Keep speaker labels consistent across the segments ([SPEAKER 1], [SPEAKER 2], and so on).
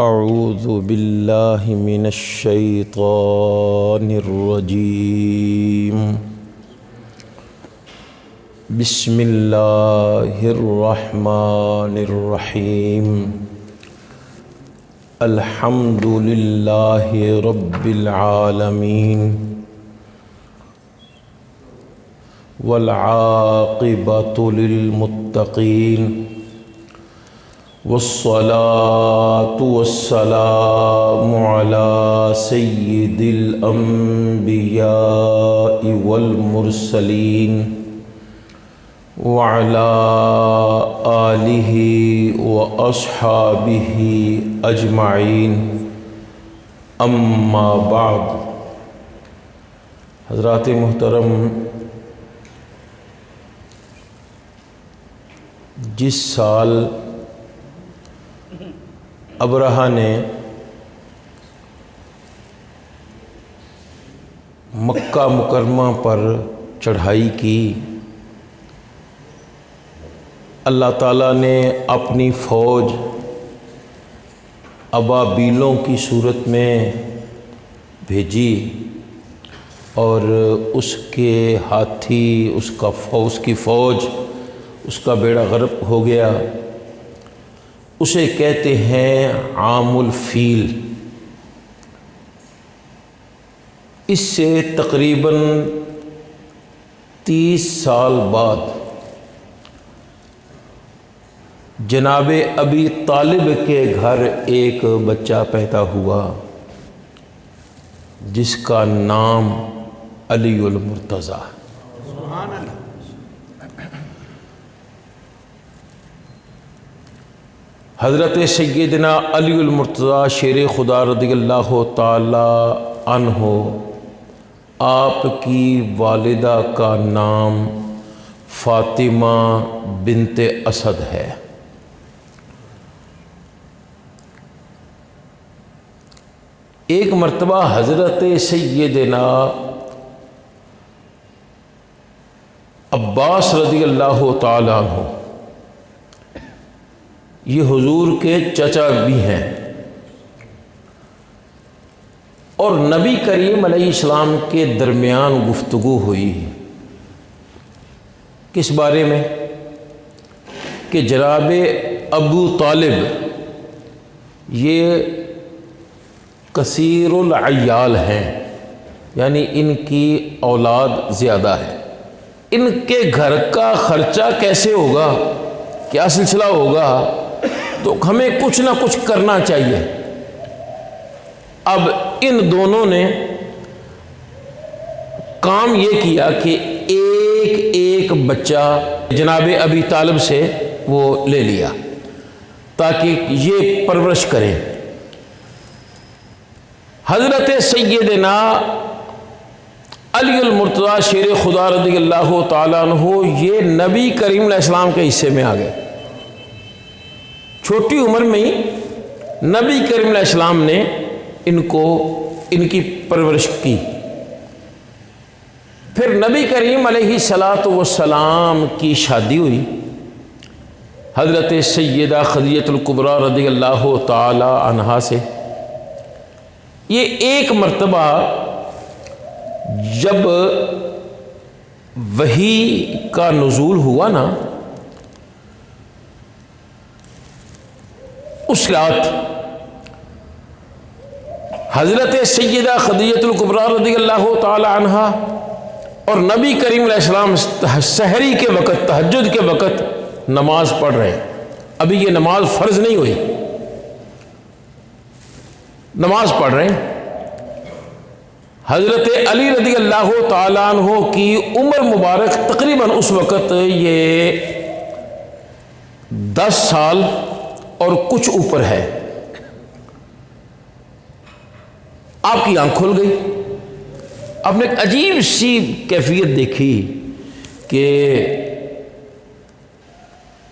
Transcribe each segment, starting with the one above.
[SPEAKER 1] اعوذ باللہ من الشیطان الرجیم بسم اللہ الرحمن الرحیم الحمد للہ رب العالمین والعاقبۃ للمتقین والصلاة والسلام على سید الانبیاء والمرسلین وعلى آلہ واصحابہ اجمعین اما بعد۔ حضرات محترم، جس سال ابرہہ نے مکہ مکرمہ پر چڑھائی کی، اللہ تعالیٰ نے اپنی فوج ابابیلوں کی صورت میں بھیجی اور اس کے ہاتھی، اس کی فوج، اس کا بیڑا غرق ہو گیا۔ اسے کہتے ہیں عام الفیل۔ اس سے تقریباً 30 سال بعد جناب ابی طالب کے گھر ایک بچہ پیدا ہوا جس کا نام علی المرتضیٰ۔
[SPEAKER 2] سبحان اللہ۔
[SPEAKER 1] حضرت سیدنا علی المرتضیٰ شیر خدا رضی اللہ تعالی عنہ، آپ کی والدہ کا نام فاطمہ بنت اسد ہے۔ ایک مرتبہ حضرت سیدنا عباس رضی اللہ تعالی عنہ، یہ حضور کے چچا بھی ہیں، اور نبی کریم علیہ السلام کے درمیان گفتگو ہوئی۔ کس بارے میں؟ کہ جناب ابو طالب یہ کثیر العیال ہیں، یعنی ان کی اولاد زیادہ ہے، ان کے گھر کا خرچہ کیسے ہوگا، کیا سلسلہ ہوگا، تو ہمیں کچھ نہ کچھ کرنا چاہیے۔ اب ان دونوں نے کام یہ کیا کہ ایک ایک بچہ جناب ابی طالب سے وہ لے لیا تاکہ یہ پرورش کریں۔ حضرت سیدنا علی المرتضیٰ شیر خدا رضی اللہ تعالیٰ عنہ یہ نبی کریم علیہ السلام کے حصے میں آ گئے۔ چھوٹی عمر میں ہی نبی کریم علیہ السلام نے ان کی پرورش کی۔ پھر نبی کریم علیہ السلام کی شادی ہوئی حضرت سیدہ خدیجہ الکبریٰ رضی اللہ تعالی عنہا سے۔ یہ ایک مرتبہ جب وحی کا نزول ہوا نا، اس رات حضرت سیدہ خدیجہ الکبریٰ رضی اللہ تعالی عنہا اور نبی کریم علیہ السلام سحری کے وقت، تہجد کے وقت نماز پڑھ رہے ہیں۔ ابھی یہ نماز فرض نہیں ہوئی، نماز پڑھ رہے ہیں۔ حضرت علی رضی اللہ تعالیٰ عنہ کی عمر مبارک تقریباً اس وقت یہ 10 سال اور کچھ اوپر ہے۔ آپ کی آنکھ کھل گئی، آپ نے ایک عجیب سی کیفیت دیکھی کہ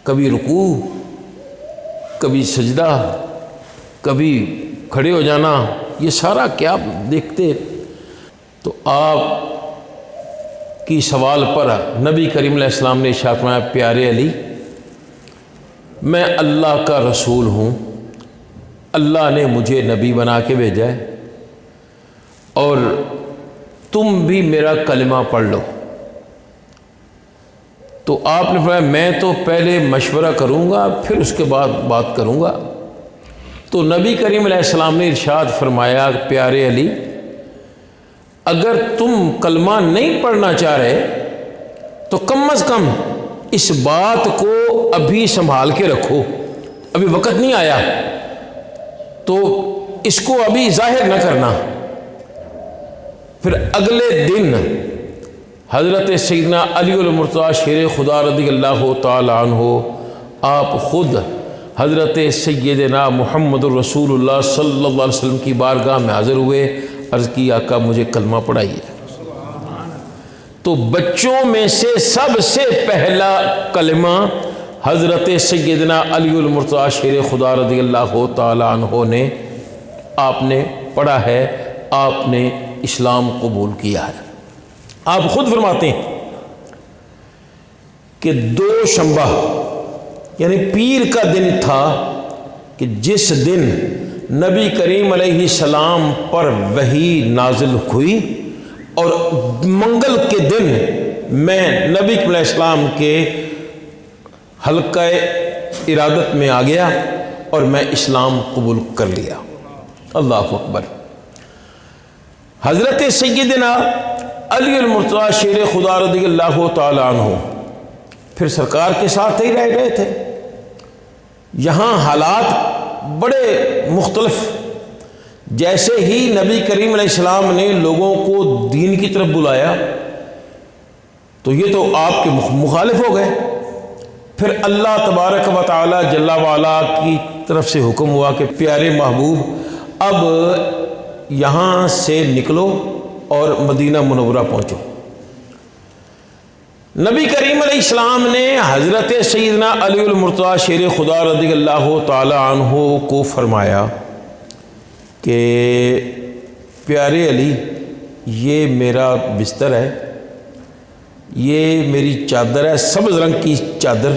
[SPEAKER 1] کبھی رکوع، کبھی سجدہ، کبھی کھڑے ہو جانا، یہ سارا کیا دیکھتے؟ تو آپ کی سوال پر نبی کریم علیہ السلام نے ارشاد فرمایا، پیارے علی، میں اللہ کا رسول ہوں، اللہ نے مجھے نبی بنا کے بھیجا ہے اور تم بھی میرا کلمہ پڑھ لو۔ تو آپ نے فرمایا میں تو پہلے مشورہ کروں گا پھر اس کے بعد بات کروں گا۔ تو نبی کریم علیہ السلام نے ارشاد فرمایا پیارے علی، اگر تم کلمہ نہیں پڑھنا چاہ رہے تو کم از کم اس بات کو ابھی سنبھال کے رکھو، ابھی وقت نہیں آیا تو اس کو ابھی ظاہر نہ کرنا۔ پھر اگلے دن حضرت سیدنا علی المرتضیٰ شیر خدا رضی اللہ تعالی عنہ آپ خود حضرت سیدنا محمد الرسول اللہ صلی اللہ علیہ وسلم کی بارگاہ میں حاضر ہوئے، عرض کی آقا مجھے کلمہ پڑھائیے۔ تو بچوں میں سے سب سے پہلا کلمہ حضرت سیدنا علی المرتضیٰ شیر خدا رضی اللہ تعالی عنہ نے آپ نے پڑھا ہے، آپ نے اسلام قبول کیا ہے۔ آپ خود فرماتے ہیں کہ دوشنبہ یعنی پیر کا دن تھا کہ جس دن نبی کریم علیہ السلام پر وحی نازل ہوئی، اور منگل کے دن میں نبی علیہ السلام کے حلقہ ارادت میں آ گیا اور میں اسلام قبول کر لیا۔ اللہ اکبر۔ حضرت سیدنا علی المرتضیٰ شیر خدا رضی اللہ تعالی عنہ پھر سرکار کے ساتھ ہی رہ گئے تھے۔ یہاں حالات بڑے مختلف، جیسے ہی نبی کریم علیہ السلام نے لوگوں کو دین کی طرف بلایا تو یہ تو آپ کے مخالف ہو گئے۔ پھر اللہ تبارک و تعالی جل وعلا کی طرف سے حکم ہوا کہ پیارے محبوب اب یہاں سے نکلو اور مدینہ منورہ پہنچو۔ نبی کریم علیہ السلام نے حضرت سیدنا علی المرتضیٰ شیر خدا رضی اللہ تعالی عنہ کو فرمایا کہ پیارے علی یہ میرا بستر ہے، یہ میری چادر ہے، سبز رنگ کی چادر۔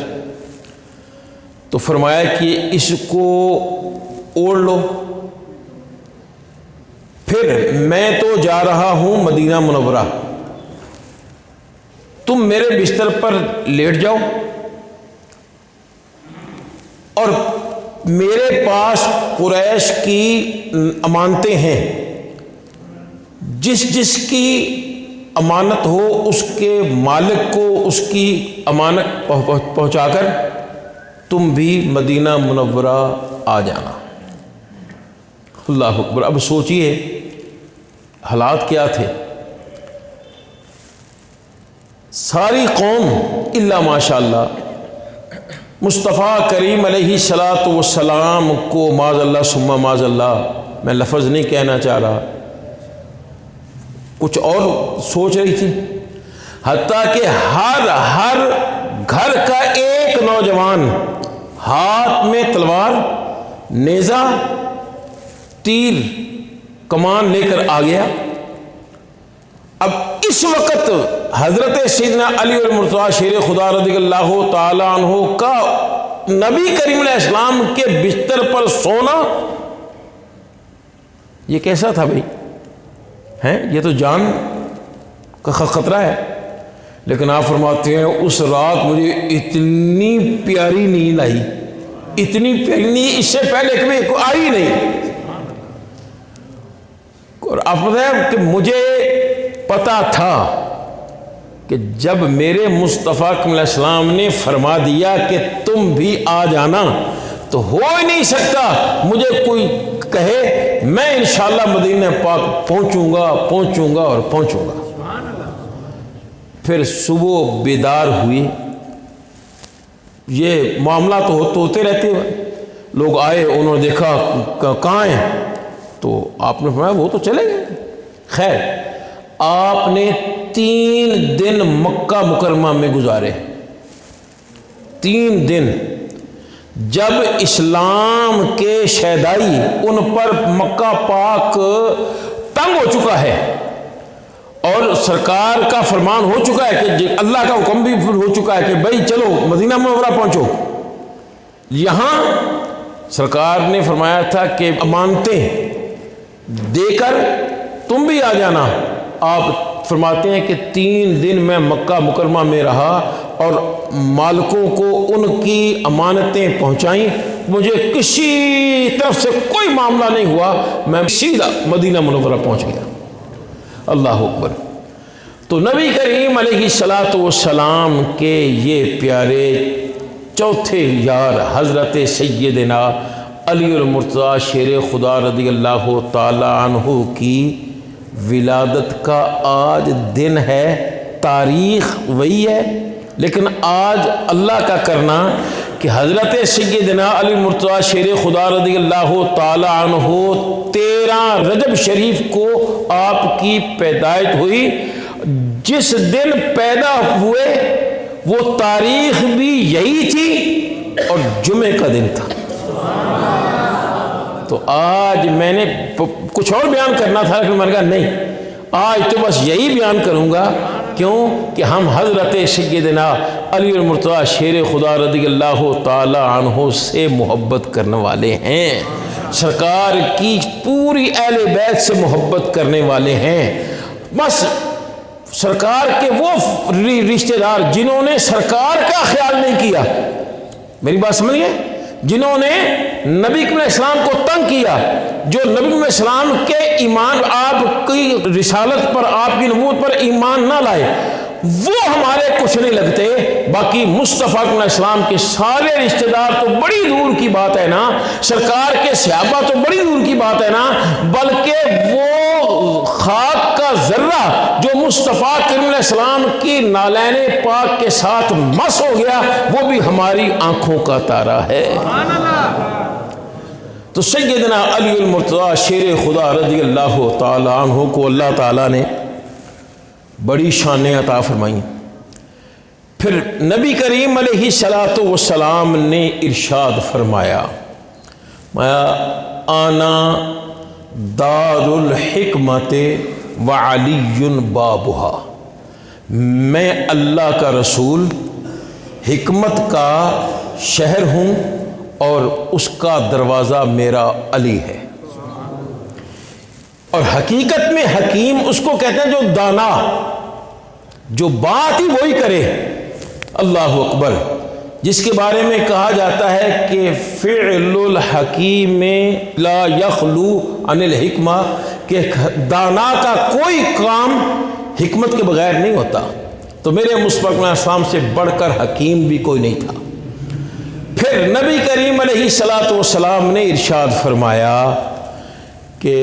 [SPEAKER 1] تو فرمایا کہ اس کو اوڑھ لو، پھر میں تو جا رہا ہوں مدینہ منورہ، تم میرے بستر پر لیٹ جاؤ اور میرے پاس قریش کی امانتیں ہیں، جس جس کی امانت ہو اس کے مالک کو اس کی امانت پہنچا کر تم بھی مدینہ منورہ آ جانا۔ اللہ اکبر۔ اب سوچئے حالات کیا تھے۔ ساری قوم الا ماشاء اللہ مصطفیٰ کریم علیہ الصلاۃ والسلام کو معاذ اللہ ثم معاذ اللہ، میں لفظ نہیں کہنا چاہ رہا، کچھ اور سوچ رہی تھی۔ حتیٰ کہ ہر گھر کا ایک نوجوان ہاتھ میں تلوار، نیزہ، تیر، کمان لے کر آ گیا۔ اب اس وقت حضرت سیدنا علی المرتضیٰ شیر خدا رضی اللہ تعالی عنہ کا نبی کریم علیہ السلام کے بستر پر سونا یہ کیسا تھا بھائی؟ یہ تو جان کا خطرہ ہے۔ لیکن آپ فرماتے ہیں اس رات مجھے اتنی پیاری نیند آئی، اتنی پیاری نیند اس سے پہلے کبھی آئی نہیں۔ اور آپ بتائیں کہ مجھے پتا تھا کہ جب میرے مصطفیٰ علیہ السلام نے فرما دیا کہ تم بھی آ جانا تو ہو ہی نہیں سکتا مجھے کوئی کہے میں انشاءاللہ مدینہ پاک پہنچوں گا اور پہنچوں گا۔ پھر صبح بیدار ہوئی، یہ معاملہ تو ہوتے رہتے ہیں، لوگ آئے انہوں نے دیکھا کہاں ہیں، تو آپ نے فرمایا وہ تو چلے گئے۔ خیر آپ نے 3 دن مکہ مکرمہ میں گزارے، 3 دن، جب اسلام کے شیدائی ان پر مکہ پاک تنگ ہو چکا ہے اور سرکار کا فرمان ہو چکا ہے کہ اللہ کا حکم بھی ہو چکا ہے کہ بھائی چلو مدینہ منورہ پہنچو، یہاں سرکار نے فرمایا تھا کہ امانتیں دے کر تم بھی آ جانا۔ آپ فرماتے ہیں کہ 3 دن میں مکہ مکرمہ میں رہا اور مالکوں کو ان کی امانتیں پہنچائیں، مجھے کسی طرف سے کوئی معاملہ نہیں ہوا، میں سیدھا مدینہ منورہ پہنچ گیا۔ اللہ اکبر۔ تو نبی کریم علیہ الصلاۃ والسلام کے یہ پیارے چوتھے یار حضرت سیدنا علی المرتضیٰ شیر خدا رضی اللہ تعالی عنہ کی ولادت کا آج دن ہے، تاریخ وہی ہے، لیکن آج اللہ کا کرنا کہ حضرت سیدنا علی المرتضیٰ شیر خدا رضی اللہ تعالی عنہ 13 رجب شریف کو آپ کی پیدائش ہوئی۔ جس دن پیدا ہوئے وہ تاریخ بھی یہی تھی اور جمعے کا دن تھا۔ تو آج میں نے کچھ اور بیان کرنا تھا لیکن میں نے کہا نہیں، آج تو بس یہی بیان کروں گا۔ کیوں کہ ہم حضرت سیدنا علی المرتضیٰ شیر خدا رضی اللہ تعالی عنہ سے محبت کرنے والے ہیں، سرکار کی پوری اہل بیت سے محبت کرنے والے ہیں۔ بس سرکار کے وہ رشتہ دار جنہوں نے سرکار کا خیال نہیں کیا، میری بات سمجھیے، جنہوں نے نبی علیہ السلام کو تنگ کیا، جو نبی علیہ السلام کے ایمان، آپ کی رسالت پر، آپ کی نبوت پر ایمان نہ لائے، وہ ہمارے کچھ نہیں لگتے۔ باقی مصطفیٰ علیہ السلام کے سارے رشتہ دار تو بڑی دور کی بات ہے نا، سرکار کے صحابہ تو بڑی دور کی بات ہے نا، بلکہ وہ خاک کا ذرہ جو مصطفیٰ کریم علیہ السلام کی نالین پاک کے ساتھ مس ہو گیا، وہ بھی ہماری آنکھوں کا تارا ہے۔ تو سیدنا علی المرتضیٰ شیر خدا رضی اللہ تعالی عنہ کو اللہ تعالیٰ نے بڑی شانیں عطا فرمائیں۔ پھر نبی کریم علیہ الصلاۃ والسلام نے ارشاد فرمایا، آنا دار الحکمت وعلی بابھا، میں اللہ کا رسول حکمت کا شہر ہوں اور اس کا دروازہ میرا علی ہے۔ اور حقیقت میں حکیم اس کو کہتے ہیں جو دانا، جو بات ہی وہی کرے۔ اللہ اکبر۔ جس کے بارے میں کہا جاتا ہے کہ فعل الحکیم لا یخلو عن الحکمہ، کہ دانا کا کوئی کام حکمت کے بغیر نہیں ہوتا۔ تو میرے مصطفیٰ علیہ السلام سے بڑھ کر حکیم بھی کوئی نہیں تھا۔ پھر نبی کریم علیہ الصلاۃ والسلام نے ارشاد فرمایا کہ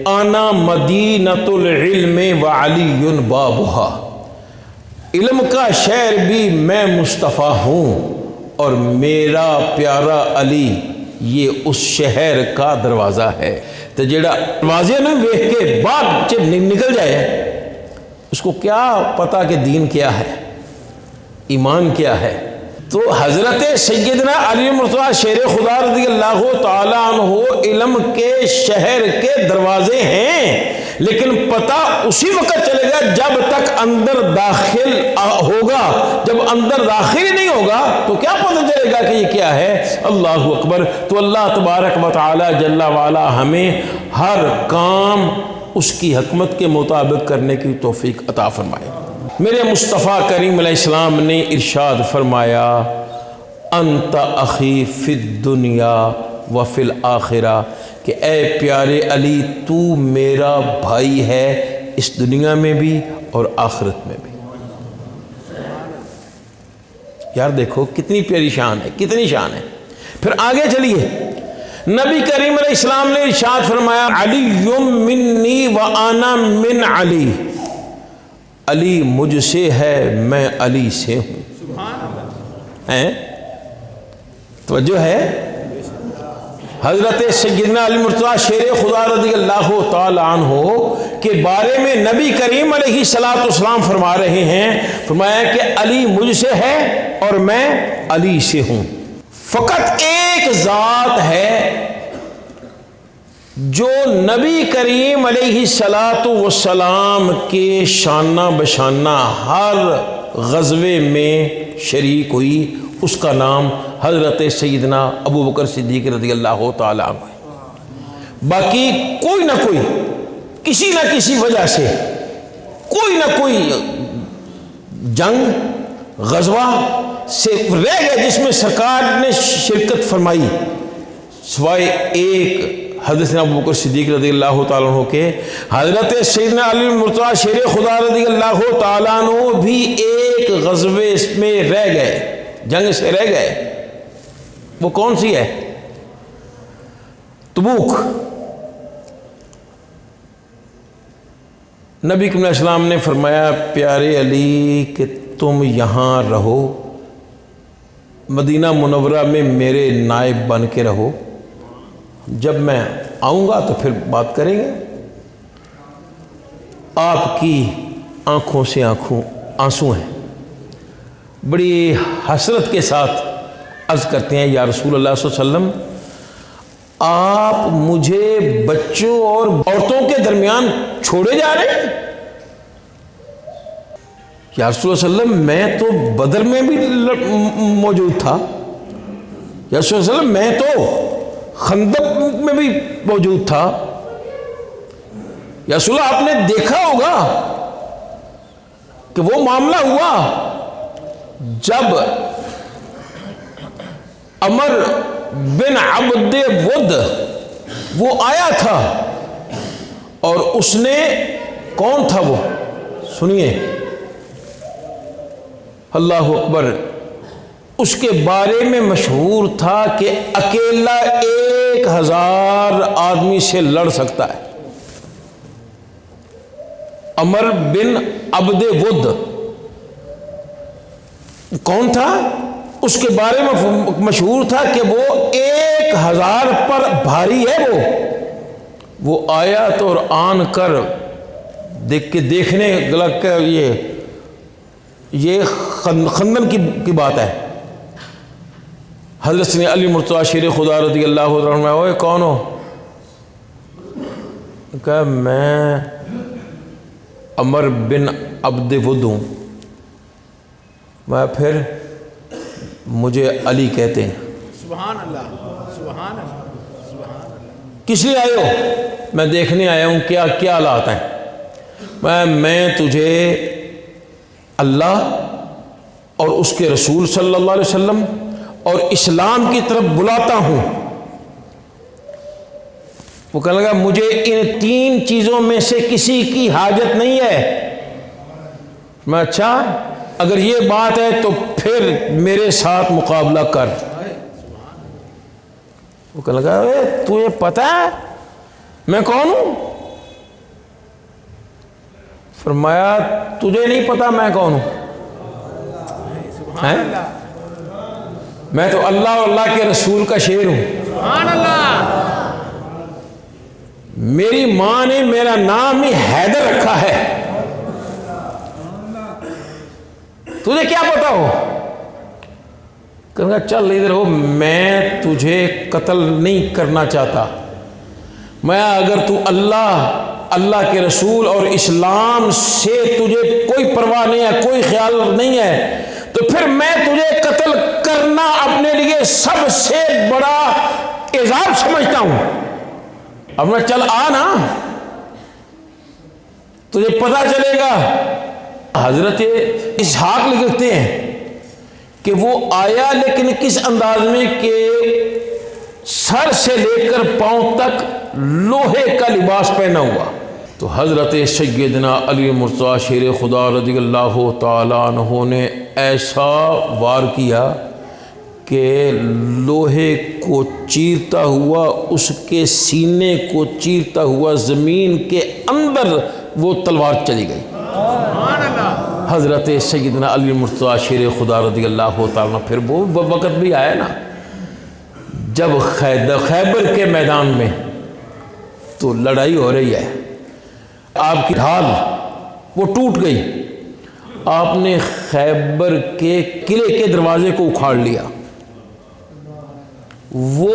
[SPEAKER 1] آنا مدینۃ العلم وعلی بابھا، علم کا شہر بھی میں مصطفیٰ ہوں اور میرا پیارا علی یہ اس شہر کا دروازہ ہے۔ تو جڑا دروازے میں دیکھ کے بعد جب نکل جائے اس کو کیا پتا کہ دین کیا ہے، ایمان کیا ہے۔ تو حضرت سیدنا علی المرتضیٰ شیر خدا رضی اللہ تعالی عنہ علم کے شہر کے دروازے ہیں، لیکن پتہ اسی وقت چلے گا جب تک اندر داخل ہوگا۔ جب اندر داخل ہی نہیں ہوگا تو کیا پتہ چلے گا کہ یہ کیا ہے۔ اللہ اکبر۔ تو اللہ تبارک و تعالی جل وعلا ہمیں ہر کام اس کی حکمت کے مطابق کرنے کی توفیق عطا فرمائے۔ میرے مصطفیٰ کریم علیہ السلام نے ارشاد فرمایا، انت اخی فی الدنیا و فی الآخرہ، کہ اے پیارے علی تو میرا بھائی ہے اس دنیا میں بھی اور آخرت میں بھی۔ یار دیکھو کتنی پیاری شان ہے، کتنی شان ہے۔ پھر آگے چلیے، نبی کریم علیہ السلام نے ارشاد فرمایا، علی منی و انا من علی، علی مجھ سے ہے میں علی سے ہوں۔ توجہ ہے۔ حضرت سیدنا علی المرتضیٰ شیر خدا رضی اللہ تعالی عنہ کے بارے میں نبی کریم علیہ الصلاۃ والسلام فرما رہے ہیں، فرمایا کہ علی مجھ سے ہے اور میں علی سے ہوں۔ فقط ایک ذات ہے جو نبی کریم علیہ الصلاۃ والسلام کے شانہ بشانہ ہر غزوے میں شریک ہوئی، اس کا نام حضرت سیدنا ابو بکر صدیق رضی اللہ تعالیٰ عنہ ہے۔ باقی کوئی نہ کوئی کسی نہ کسی وجہ سے کوئی نہ کوئی جنگ غزوہ سے رہ گئے جس میں سرکار نے شرکت فرمائی، سوائے ایک حضرت ابو بکر صدیق رضی اللہ تعالیٰ عنہ کے۔ حضرت سیدنا علی مرتضیٰ شیر خدا رضی اللہ تعالیٰ عنہ بھی ایک غزوے میں رہ گئے، جنگ سے رہ گئے۔ وہ کون سی ہے؟ تبوک۔ نبی کریم علیہ السلام نے فرمایا پیارے علی کہ تم یہاں رہو، مدینہ منورہ میں میرے نائب بن کے رہو، جب میں آؤں گا تو پھر بات کریں گے۔ آپ کی آنکھوں سے آنسو ہیں، بڑی حسرت کے ساتھ عرض کرتے ہیں یا رسول اللہ صلی اللہ علیہ وسلم آپ مجھے بچوں اور عورتوں کے درمیان چھوڑے جا رہے ہیں؟ یا رسول اللہ صلی اللہ علیہ وسلم میں تو بدر میں بھی موجود تھا، یا رسول اللہ صلی اللہ علیہ وسلم میں تو خندق میں بھی موجود تھا، یا رسول اللہ آپ نے دیکھا ہوگا کہ وہ معاملہ ہوا جب عمر بن عبد ود وہ آیا تھا، اور اس نے کون تھا وہ سنیے، اللہ اکبر، اس کے بارے میں مشہور تھا کہ اکیلا 1000 آدمی سے لڑ سکتا ہے۔ عمر بن عبد ود کون تھا؟ اس کے بارے میں مشہور تھا کہ وہ 1000 پر بھاری ہے۔ وہ آیا تو اور آن کر دیکھنے لگ کر یہ خندق کی بات ہے۔ حضرت نے علی مرتضیٰ شیر خدا رضی اللہ عنہ اوے کون ہو؟ کہا میں عمر بن عبد ود ہوں۔ میں پھر مجھے علی کہتے ہیں۔
[SPEAKER 2] سبحان اللہ، سبحان اللہ، سبحان اللہ۔
[SPEAKER 1] کس لیے آئے ہو؟ میں دیکھنے آیا ہوں کیا حالات ہیں۔ میں تجھے اللہ اور اس کے رسول صلی اللہ علیہ وسلم اور اسلام کی طرف بلاتا ہوں۔ وہ کہنے لگا مجھے ان 3 چیزوں میں سے کسی کی حاجت نہیں ہے۔ میں اچھا اگر یہ بات ہے تو پھر میرے ساتھ مقابلہ کر۔ وہ کہنے لگا تجھے پتہ ہے میں کون ہوں؟ فرمایا تجھے نہیں پتا میں کون ہوں؟ میں تو اللہ اور اللہ کے رسول کا شیر ہوں۔
[SPEAKER 2] سبحان اللہ۔
[SPEAKER 1] میری ماں نے میرا نام ہی حیدر رکھا ہے، تجھے کیا پتا ہو؟ کہنا چل ادھر ہو، میں تجھے قتل نہیں کرنا چاہتا۔ میں اگر تو اللہ کے رسول اور اسلام سے تجھے کوئی پرواہ نہیں ہے، کوئی خیال نہیں ہے، تو پھر میں تجھے قتل کرنا اپنے لیے سب سے بڑا اعزاز سمجھتا ہوں۔ اب میں چل آ نا، تجھے پتا چلے گا۔ حضرت اسحاق لکھتے ہیں کہ وہ آیا لیکن کس انداز میں کہ سر سے لے کر پاؤں تک لوہے کا لباس پہنا ہوا۔ تو حضرت سیدنا علی مرتضیٰ شیر خدا رضی اللہ تعالیٰ عنہ نے ایسا وار کیا کہ لوہے کو چیرتا ہوا، اس کے سینے کو چیرتا ہوا زمین کے اندر وہ تلوار چلی گئی۔ حضرت سیدنا علی مرتضیٰ شیر خدا رضی اللہ تعالیٰ عنہ۔ پھر وہ وقت بھی آیا نا جب خیبر کے میدان میں تو لڑائی ہو رہی ہے، آپ کی ڈھال وہ ٹوٹ گئی، آپ نے خیبر کے قلعے کے دروازے کو اکھاڑ لیا۔ وہ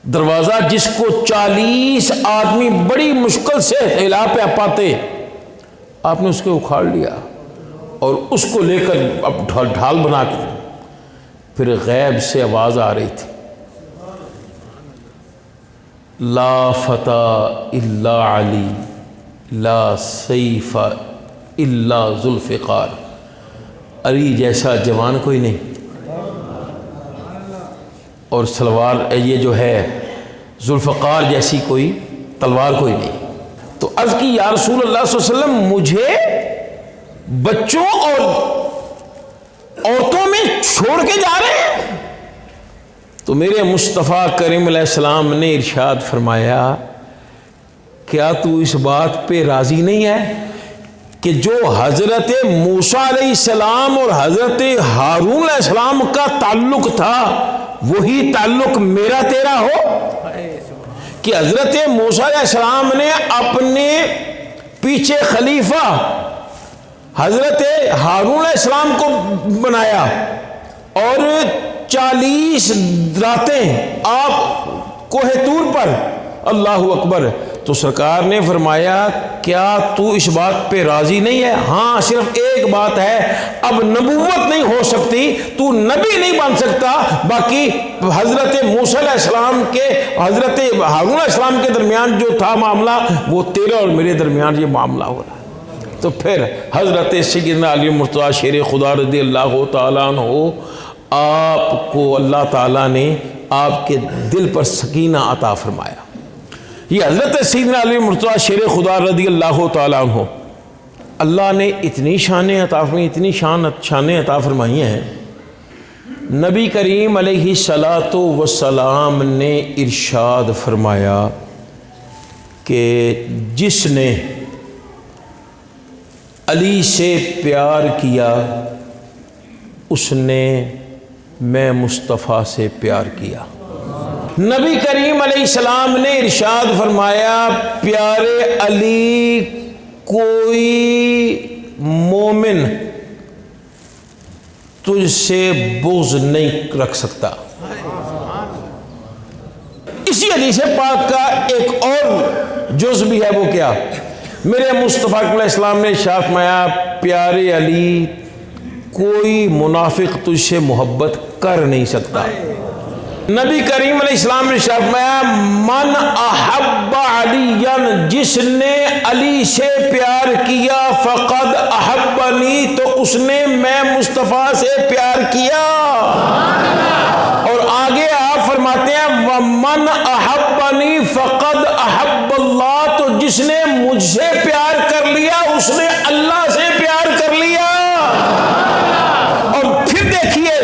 [SPEAKER 1] دروازہ جس کو 40 آدمی بڑی مشکل سے ہلا پہ پاتے، آپ نے اس کو اکھاڑ لیا اور اس کو لے کر اب ڈھال بنا کے پھر غیب سے آواز آ رہی تھی لا فتح الا علی لا سیف الا ذوالفقار، علی جیسا جوان کوئی نہیں اور سلوار یہ جو ہے ذوالفقار جیسی کوئی تلوار کوئی نہیں۔ تو عرض کی یا رسول اللہ صلی اللہ علیہ وسلم مجھے بچوں اور عورتوں میں چھوڑ کے جا رہے ہیں؟ تو میرے مصطفیٰ کریم علیہ السلام نے ارشاد فرمایا کیا تو اس بات پہ راضی نہیں ہے کہ جو حضرت موسیٰ علیہ السلام اور حضرت ہارون علیہ السلام کا تعلق تھا وہی تعلق میرا تیرا ہو؟ کہ حضرت موسیٰ علیہ السلام نے اپنے پیچھے خلیفہ حضرت ہارون علیہ السلام کو بنایا اور 40 راتیں آپ کوہ طور پر، اللہ اکبر۔ تو سرکار نے فرمایا کیا تو اس بات پہ راضی نہیں ہے؟ ہاں صرف ایک بات ہے، اب نبوت نہیں ہو سکتی، تو نبی نہیں بن سکتا، باقی حضرت موسیٰ علیہ السلام کے حضرت ہارون علیہ السلام کے درمیان جو تھا معاملہ وہ تیرے اور میرے درمیان یہ معاملہ ہو رہا ہے۔ تو پھر حضرت سیدنا علی مرتضیٰ شیر خدا رضی اللہ تعالیٰ عنہ آپ کو اللہ تعالیٰ نے آپ کے دل پر سکینہ عطا فرمایا۔ یہ حضرت سیدنا علی مرتضیٰ شیر خدا رضی اللہ تعالیٰ عنہ اللہ نے اتنی شانیں عطا فرمائی، اتنی شانیں عطا فرمائی ہیں، نبی کریم علیہ الصلاۃ والسلام نے ارشاد فرمایا کہ جس نے علی سے پیار کیا اس نے میں مصطفیٰ سے پیار کیا۔ نبی کریم علیہ السلام نے ارشاد فرمایا پیارے علی کوئی مومن تجھ سے بغض نہیں رکھ سکتا۔ اسی حدیث پاک کا ایک اور جز بھی ہے، وہ کیا؟ میرے مصطفیٰ علیہ السلام نے ارشاد فرمایا پیارے علی کوئی منافق تجھ سے محبت کر نہیں سکتا۔ نبی کریم علیہ السلام نے ارشاد فرمایا من احب علیٰ، جس نے علی سے پیار کیا فقد احبنی، تو اس نے میں مصطفیٰ سے پیار کیا۔ اور آگے آپ فرماتے ہیں ومن احبنی فقد احب اللہ، تو جس نے مجھ سے پیار کر لیا اس نے اللہ سے پیار کر لیا۔ اور پھر دیکھیے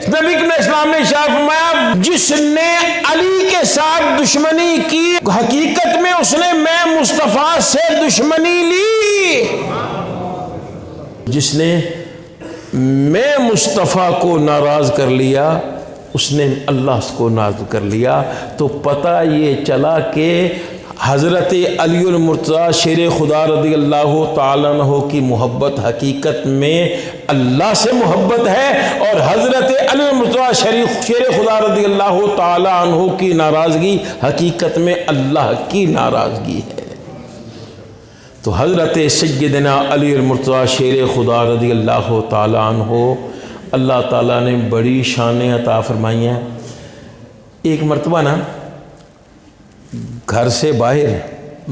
[SPEAKER 1] نبی علیہ السلام نے ارشاد فرمایا جس نے علی کے ساتھ دشمنی کی حقیقت میں اس نے میں مصطفیٰ سے دشمنی لی۔ جس نے میں مصطفیٰ کو ناراض کر لیا اس نے اللہ کو ناراض کر لیا۔ تو پتہ یہ چلا کہ حضرت علی المرتضیٰ شیر خدا رضی اللہ تعالیٰ عنہ کی محبت حقیقت میں اللہ سے محبت ہے، اور حضرت علی المرتضیٰ شیر خدا رضی اللہ تعالیٰ عنہ کی ناراضگی حقیقت میں اللہ کی ناراضگی ہے۔ تو حضرت سیدنا علی المرتضیٰ شیر خدا رضی اللہ تعالیٰ عنہ اللہ تعالیٰ نے بڑی شانیں عطا فرمائی ہیں۔ ایک مرتبہ نا گھر سے باہر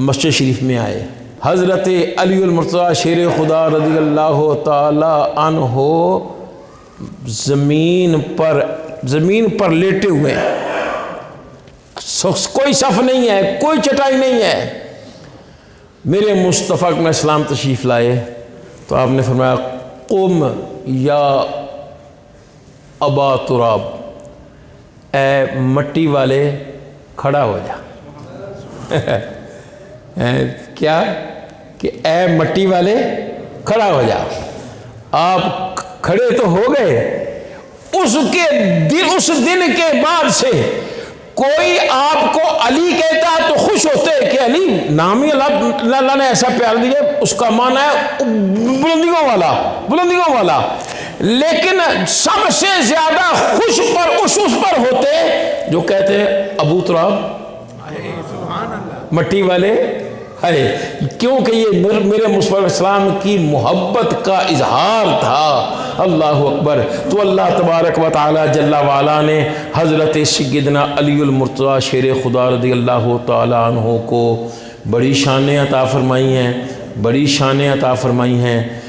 [SPEAKER 1] مسجد شریف میں آئے، حضرت علی المرتضیٰ شیر خدا رضی اللہ تعالی عنہ زمین پر لیٹے ہوئے ہیں، کوئی صف نہیں ہے، کوئی چٹائی نہیں ہے۔ میرے مصطفیٰ علیہ السلام تشریف لائے تو آپ نے فرمایا قم یا ابا تراب، اے مٹی والے کھڑا ہو جا۔ کیا کہ اے مٹی والے کھڑا ہو جا۔ آپ کھڑے تو ہو گئے۔ اس دن کے بعد سے کوئی آپ کو علی کہتا تو خوش ہوتے کہ علی نام ہی اللہ نے ایسا پیار دیا، اس کا معنی ہے بلندیوں والا۔ لیکن سب سے زیادہ خوش اس پر ہوتے جو کہتے ہیں ابو تراب، مٹی والے ہے کیونکہ یہ میرے مصطفیٰ علیہ السلام کی محبت کا اظہار تھا۔ اللہ اکبر۔ تو اللہ تبارک و تعالی جل وعلا نے حضرت سیدنا علی المرتضیٰ شیر خدا رضی اللہ تعالیٰ عنہ کو بڑی شانیں عطا فرمائی ہیں، بڑی شانیں عطا فرمائی ہیں۔